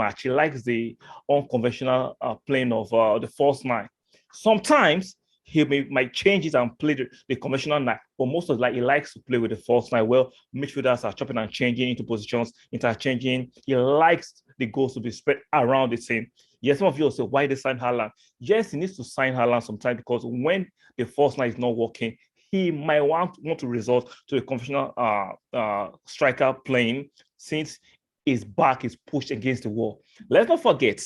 match. He likes the unconventional playing of the false nine. Sometimes might change it and play the conventional nine, but most of the he likes to play with the false nine. Well, midfielders are chopping and changing into positions, interchanging. He likes the goals to be spread around the team. Yes, some of you will say, why they sign Haaland? Yes, he needs to sign Haaland sometime because when the false nine is not working, he might want to resort to a conventional striker playing since his back is pushed against the wall. Let's not forget,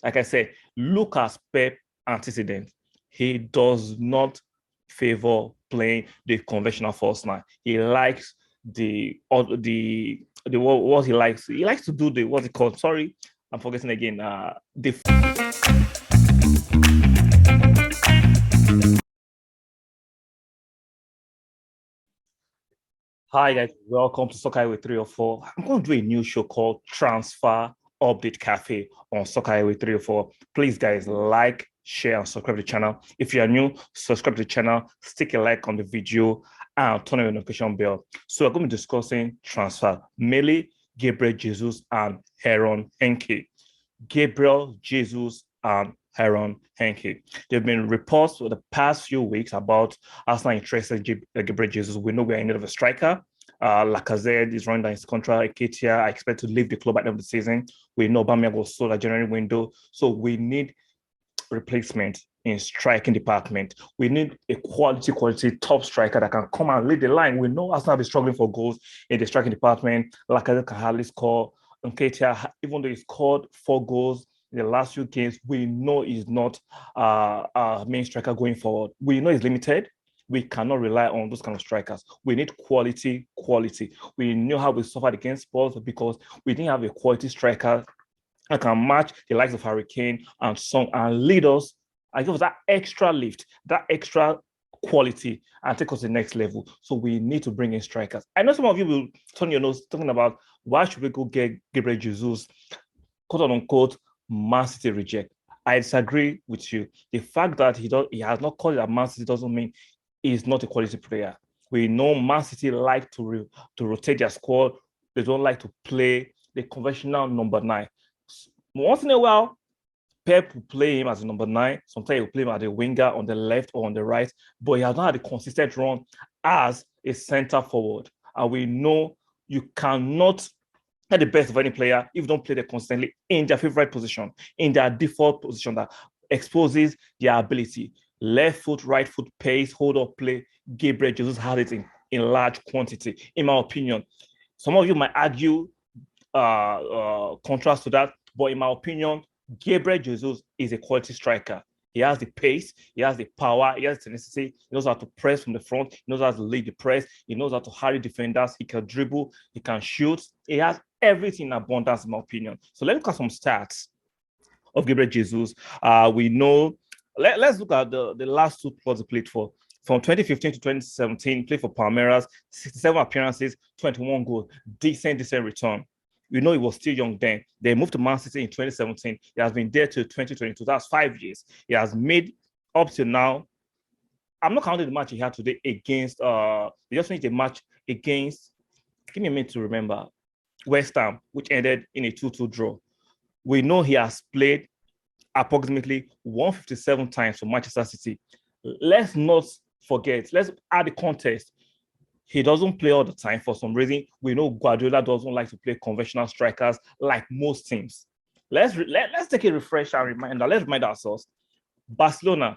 like I said, look at Pep antecedent. He does not favor playing the conventional false nine. He likes the what he likes. He likes to do the what's it called? Sorry, I'm forgetting again. Hi guys, welcome to Soccer with 304. I'm going to do a new show called Transfer Update Cafe on Soccer with 304. Please guys, like, share, and subscribe to the channel. If you are new, subscribe to the channel, stick a like on the video, and turn on the notification bell. So we're going to be discussing transfer, mainly Gabriel Jesus and Hickey. Gabriel Jesus and Hickey. There have been reports for the past few weeks about Arsenal interested in Gabriel Jesus. We know we're in need of a striker. Lacazette is running down his contract. Hickey, I expect to leave the club at the end of the season. We know Aubameyang was sold at January window. So we need replacement in striking department. We need a quality top striker that can come and lead the line. We know Arsenal be struggling for goals in the striking department. Lacazette can hardly score. Nketiah, even though he scored 4 goals in the last few games, we know he's not a main striker going forward. We know he's limited. We cannot rely on those kind of strikers. We need quality. We know how we suffered against Spurs because we didn't have a quality striker that can match the likes of Harry Kane and Son and lead us and give us that extra lift, that extra quality and take us to the next level. So we need to bring in strikers. I know some of you will turn your nose talking about why should we go get Gabriel Jesus, quote unquote, Man City reject. I disagree with you. The fact that he has not called it a Man City doesn't mean he's not a quality player. We know Man City like to rotate their squad. They don't like to play the conventional number 9. Once in a while, Pep will play him as a number 9. Sometimes he'll play him as a winger on the left or on the right, but he has not had a consistent run as a center forward. And we know you cannot get the best of any player if you don't play them consistently in their favorite position, in their default position that exposes their ability. Left foot, right foot, pace, hold up play. Gabriel Jesus has it in large quantity, in my opinion. Some of you might argue contrast to that, but in my opinion, Gabriel Jesus is a quality striker. He has the pace, he has the power, he has the tenacity, he knows how to press from the front, he knows how to lead the press, he knows how to harry defenders, he can dribble, he can shoot. He has everything in abundance, in my opinion. So let's look at some stats of Gabriel Jesus. We know, let's look at the last 2 clubs he played for. From 2015 to 2017, played for Palmeiras, 67 appearances, 21 goals, decent return. We know he was still young then. They moved to Man City in 2017. He has been there till 2022. That's 5 years. He has made up to now. I'm not counting the match he had today against. They just finished a match against. Give me a minute to remember. West Ham, which ended in a 2-2 draw. We know he has played approximately 157 times for Manchester City. Let's not forget. Let's add the context. He doesn't play all the time for some reason. We know Guardiola doesn't like to play conventional strikers like most teams. Let's take a refresh and reminder. Let's remind ourselves. Barcelona,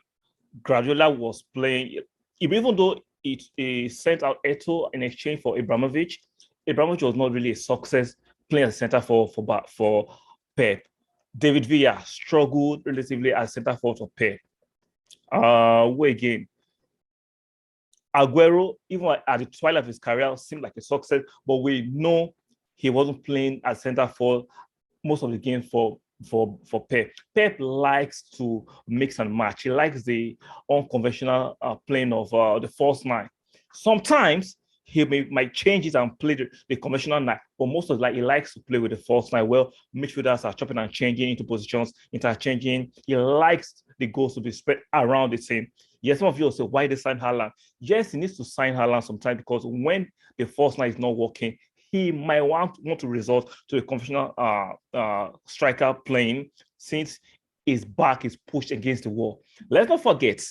Guardiola was playing, even though he sent out Eto'o in exchange for Abramovich. Abramovich was not really a success playing as a center for Pep. David Villa struggled relatively as center forward for Pep. Who again? Aguero, even at the twilight of his career, seemed like a success, but we know he wasn't playing as center forward most of the games for Pep. Pep likes to mix and match. He likes the unconventional playing of the false 9. Sometimes he might change it and play the conventional 9, but most of he likes to play with the false 9. Well, midfielders are chopping and changing into positions, interchanging. He likes the goals to be spread around the team. Yes, some of you will say, why they sign Haaland? Yes, he needs to sign Haaland sometime because when the false 9 is not working, he might want to resort to a conventional striker playing since his back is pushed against the wall. Let's not forget,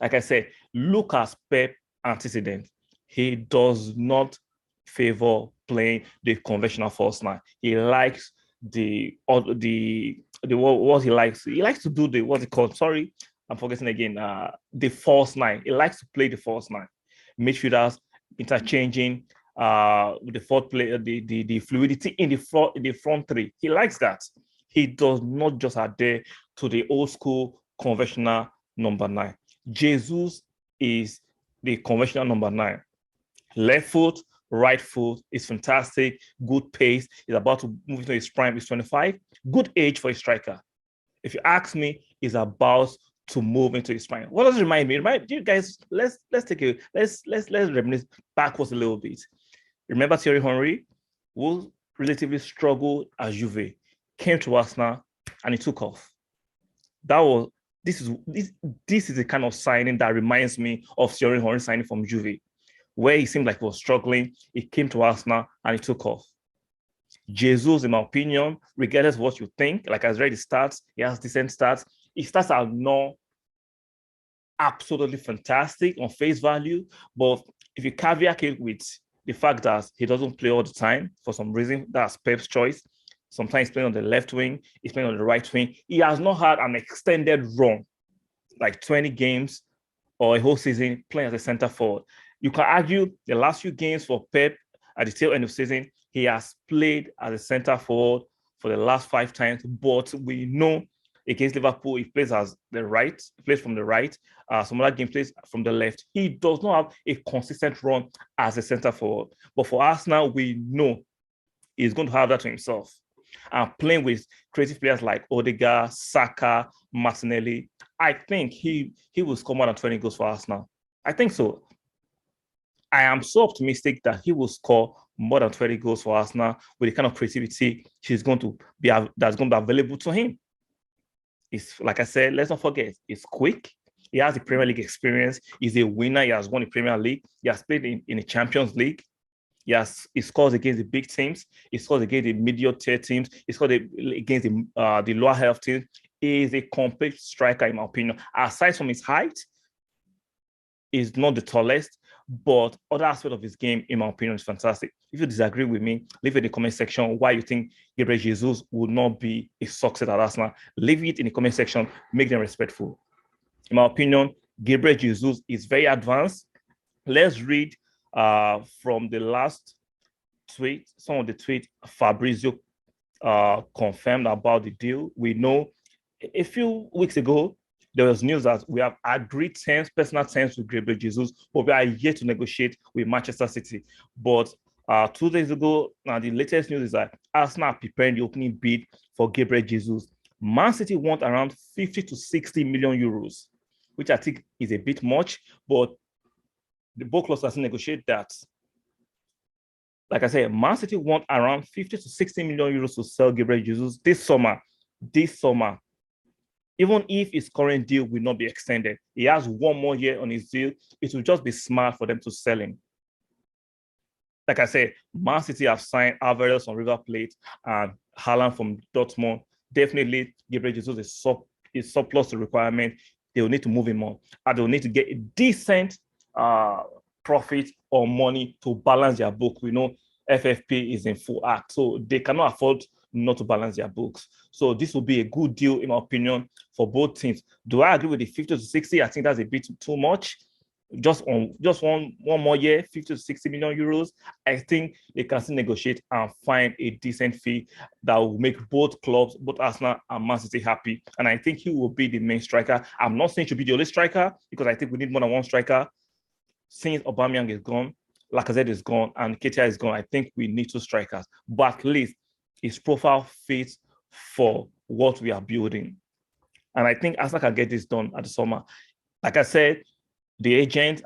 like I said, look at Pep antecedent. He does not favor playing the conventional false nine. He likes what he likes. He likes to do the what's it called? Sorry, I'm forgetting again. The false nine. He likes to play the false nine. Midfielders interchanging with the fourth player, the fluidity in the front three. He likes that. He does not just adhere to the old school conventional number nine. Jesus is the conventional number nine. Left foot, right foot is fantastic. Good pace. He's about to move into his prime. He's 25. Good age for a striker. If you ask me, he's about to move into his prime. What does it remind me? Remind you guys. Let's reminisce backwards a little bit. Remember Thierry Henry, who relatively struggled at Juve, came to Arsenal and he took off. This is the kind of signing that reminds me of Thierry Henry signing from Juve, where he seemed like he was struggling. He came to Arsenal and he took off. Jesus, in my opinion, regardless of what you think, like as read the stats, he has decent stats. His stats are not absolutely fantastic on face value, but if you caveat it with the fact that he doesn't play all the time for some reason, that's Pep's choice. Sometimes he's playing on the left wing, he's playing on the right wing. He has not had an extended run, like 20 games or a whole season playing as a center forward. You can argue the last few games for Pep at the tail end of the season, he has played as a center forward for the last 5 times, but we know against Liverpool, he plays as the right, he plays from the right. Some other game plays from the left. He does not have a consistent run as a center forward. But for Arsenal, we know he's going to have that to himself. And playing with creative players like Odegaard, Saka, Martinelli, I think he will score more than 20 goals for Arsenal. I think so. I am so optimistic that he will score more than 20 goals for Arsenal with the kind of creativity that's going to be available to him. It's like I said, let's not forget, it's quick. He has the Premier League experience. He's a winner. He has won the Premier League. He has played in the Champions League. He scores against the big teams. He scores against the medium tier teams. He scores against the lower half teams. He is a complete striker, in my opinion. Aside from his height, he's not the tallest, but other aspect of his game, in my opinion, is fantastic. If you disagree with me, leave it in the comment section why you think Gabriel Jesus would not be a success at Arsenal. Leave it in the comment section. Make them respectful. In my opinion, Gabriel Jesus is very advanced. Let's read from the last tweet, some of the tweet Fabrizio confirmed about the deal. We know a few weeks ago, there was news that we have agreed personal terms with Gabriel Jesus, but we are yet to negotiate with Manchester City. But 2 days ago, the latest news is that Arsenal are preparing the opening bid for Gabriel Jesus. Man City want around 50 to 60 million euros, which I think is a bit much, but the both clubs has negotiated that. Like I said, Man City want around 50 to 60 million euros to sell Gabriel Jesus this summer. Even if his current deal will not be extended, he has 1 more year on his deal. It will just be smart for them to sell him. Like I said, Man City have signed Alvarez from River Plate and Haaland from Dortmund. Definitely, Gabriel Jesus is surplus to requirement. They will need to move him on. And they will need to get a decent profit or money to balance their book. We know FFP is in full act, so they cannot afford not to balance their books. So this will be a good deal, in my opinion, for both teams. Do I agree with the 50 to 60? I think that's a bit too much. Just one more year, 50 to 60 million euros. I think they can still negotiate and find a decent fee that will make both clubs, both Arsenal and Man City, happy. And I think he will be the main striker. I'm not saying he should be the only striker, because I think we need more than one striker. Since Aubameyang is gone, Lacazette is gone, and Ketia is gone, I think we need 2 strikers. But at least his profile fits for what we are building. And I think Arsenal can get this done at the summer. Like I said, the agent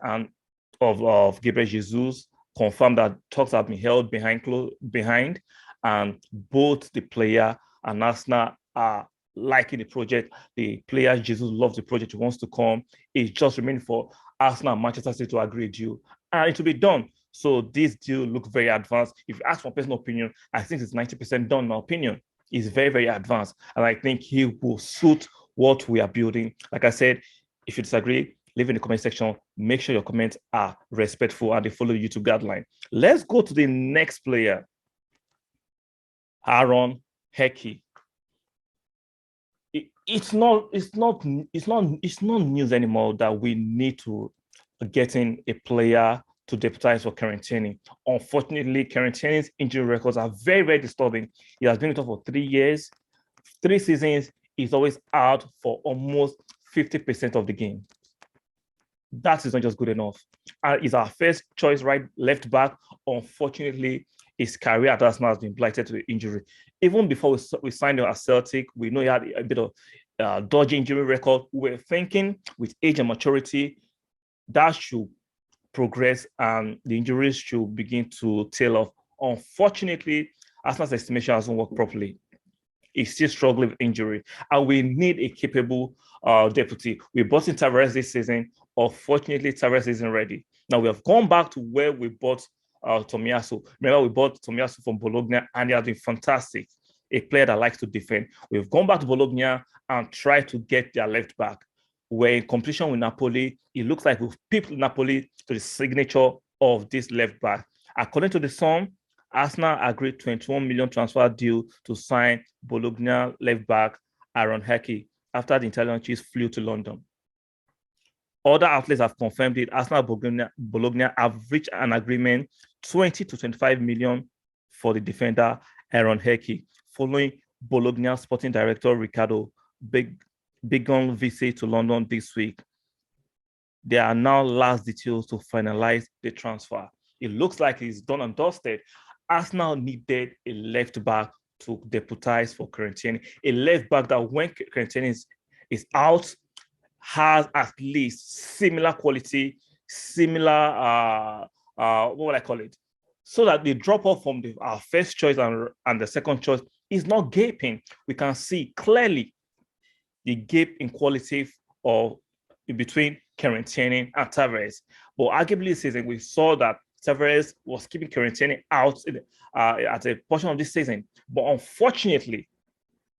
of Gabriel Jesus confirmed that talks have been held behind, and both the player and Arsenal are liking the project. The player, Jesus, loves the project. He wants to come. It just remains for Arsenal and Manchester City to agree to you. And it will be done. So this deal looks very advanced. If you ask for personal opinion, I think it's 90% done, in my opinion. It's very, very advanced. And I think he will suit what we are building. Like I said, if you disagree, leave in the comment section. Make sure your comments are respectful and they follow the YouTube guideline. Let's go to the next player, Aaron Hickey. It's not news anymore that we need to get in a player to deputize for Quarantini. Unfortunately, Quarantini's injury records are very, very disturbing. He has been with us for 3 years, 3 seasons. He's always out for almost 50% of the game. That is not just good enough. He's our first choice left back. Unfortunately, his career at Arsenal has been blighted to injury. Even before we signed him at Celtic, we know he had a bit of dodgy injury record. We were thinking with age and maturity, that should progress and the injuries should begin to tail off. Unfortunately, Arsenal's estimation hasn't worked properly. He's still struggling with injury, and we need a capable deputy. We bought in Tavares this season. Unfortunately, Tavares isn't ready. Now we have gone back to where we bought Tomiyasu. Remember, we bought Tomiyasu from Bologna, and he has been fantastic. A player that likes to defend. We've gone back to Bologna and tried to get their left back. We're in competition with Napoli. It looks like we've pipped Napoli to the signature of this left back. According to the Sun, Arsenal agreed 21 million transfer deal to sign Bologna left back Aaron Hickey after the Italian chiefs flew to London. Other outlets have confirmed it. Arsenal Bologna have reached an agreement 20 to 25 million for the defender Aaron Hickey, following Bologna sporting director Riccardo Bigon visit to London this week. There are now last details to finalize the transfer. It looks like it's done and dusted. Arsenal needed a left back to deputize for Quarantini. A left back that when Quarantini is out, has at least similar quality, similar, what would I call it? So that the drop off from our first choice and the second choice is not gaping. We can see clearly the gap in quality between Quarantini and Tavares. But arguably this season, we saw that Tavares was keeping Quarantini out at a portion of this season. But unfortunately,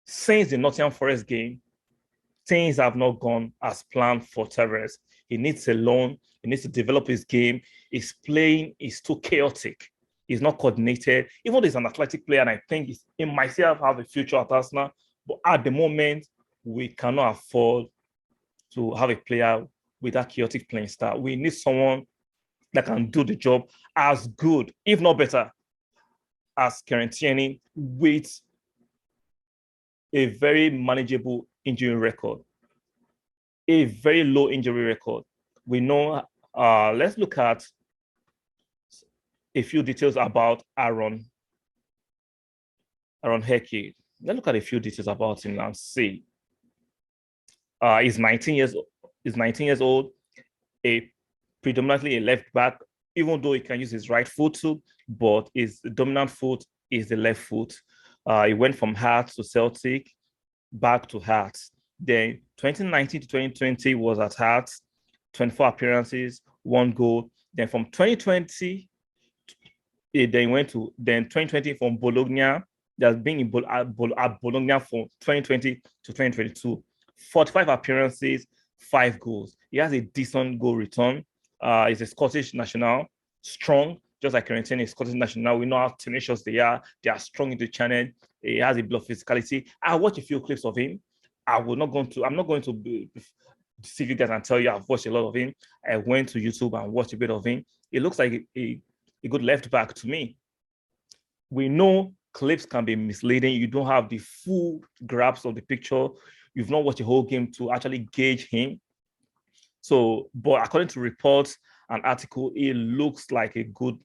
since the Nottingham Forest game, things have not gone as planned for Tavares. He needs a loan. He needs to develop his game. His playing is too chaotic. He's not coordinated. Even though he's an athletic player, and I think he might still have a future at Arsenal, but at the moment, we cannot afford to have a player with that chaotic playing style. We need someone that can do the job as good, if not better, as Quarantini, with a very manageable injury record, a very low injury record. We know, let's look at a few details about Aaron Hickey. Let's look at a few details about him and see. He's 19 years old, predominantly a left back, even though he can use his right foot too, but his dominant foot is the left foot. He went from Hearts to Celtic, back to Hearts. Then 2019 to 2020 was at Hearts, 24 appearances, 1 goal. Then from 2020, then went to 2020 from Bologna. There's been at Bologna from 2020 to 2022. 45 appearances, 5 goals. He has a decent goal return. He's a Scottish national, strong, just like Quarantini is Scottish national. We know how tenacious they are. They are strong in the channel. He has a bit of physicality. I watched a few clips of him. I'm not going to deceive you guys and tell you I've watched a lot of him. I went to YouTube and watched a bit of him. It looks like a good left back to me. We know clips can be misleading. You don't have the full grasp of the picture. You've not watched the whole game to actually gauge him. So, but according to reports and article, it looks like a good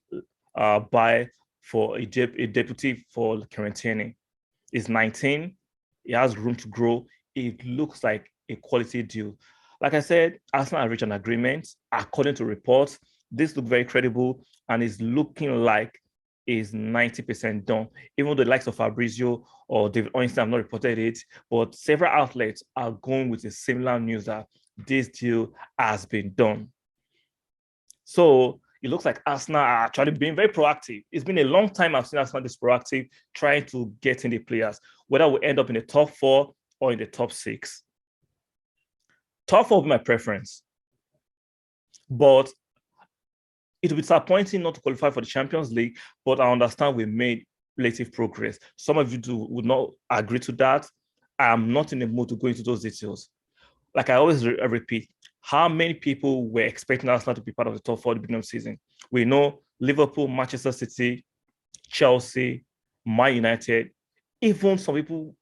buy for a deputy for Quarantini. He's 19. He has room to grow. It looks like a quality deal. Like I said, Arsenal have reached an agreement. According to reports, this looks very credible and is looking like is 90% done. Even the likes of Fabrizio or David Ornstein have not reported it, but several outlets are going with a similar news that this deal has been done. So it looks like Arsenal are actually being very proactive. It's been a long time I've seen Arsenal this proactive, trying to get in the players, whether we end up in the top 4 or in the top 6. Top 4 would be my preference. But it will be disappointing not to qualify for the Champions League, but I understand we made relative progress. Some of you would not agree to that. I'm not in the mood to go into those details. Like I always repeat, how many people were expecting Arsenal to be part of the top 4 at the beginning of the season? We know Liverpool, Manchester City, Chelsea, Man United, even some people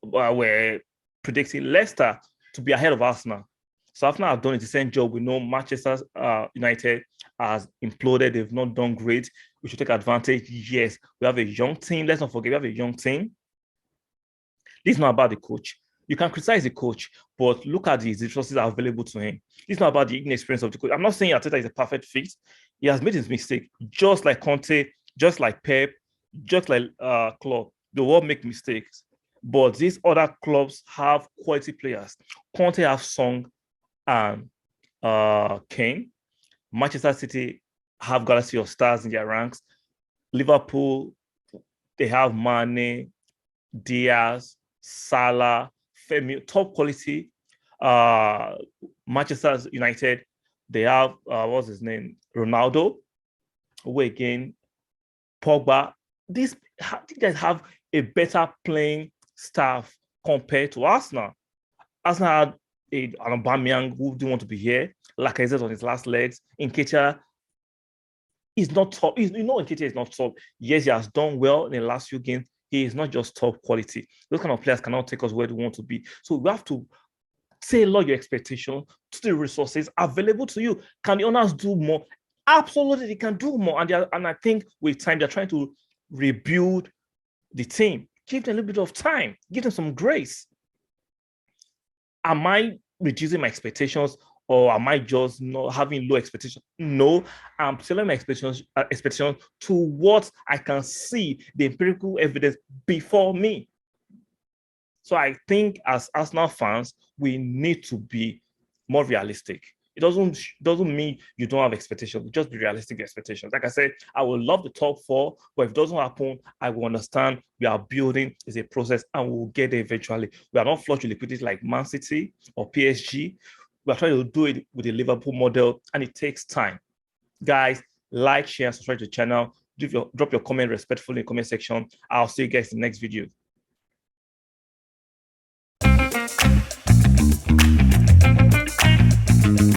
were predicting Leicester to be ahead of Arsenal. So Arsenal have done a decent job. We know Manchester United has imploded. They've not done great. We should take advantage. Yes, we have a young team. Let's not forget, we have a young team. This is not about the coach. You can criticize the coach, but look at the resources that are available to him. It's not about the inexperience of the coach. I'm not saying Arteta is a perfect fit. He has made his mistake, just like Conte, just like Pep, just like Klopp. They all make mistakes. But these other clubs have quality players. Conte have Song and Kane. Manchester City have galaxy of stars in their ranks. Liverpool, they have Mane, Diaz, Salah, Femi, top quality. Manchester United, they have what's his name? Ronaldo. Who again? Pogba. These guys have a better playing staff compared to Arsenal. Arsenal had an Aubameyang who didn't want to be here. Lacazette on his last legs. Nketiah is not top. Nketiah is not top. Yes, he has done well in the last few games. He is not just top quality. Those kind of players cannot take us where we want to be. So we have to tailor your expectation to the resources available to you. Can the owners do more? Absolutely, they can do more. And I think with time, they're trying to rebuild the team. Give them a little bit of time. Give them some grace. Am I reducing my expectations, or am I just not having low expectations? No, I'm telling my expectations to what I can see, the empirical evidence before me. So I think as Arsenal fans, we need to be more realistic. It doesn't mean you don't have expectations. Just be realistic expectations. Like I said, I will love the top 4, but if it doesn't happen, I will understand we are building is a process and we'll get there eventually. We are not flush with liquidity like Man City or PSG. We are trying to do it with the Liverpool model, and it takes time. Guys, like, share, subscribe to the channel. Drop your comment respectfully in the comment section. I'll see you guys in the next video.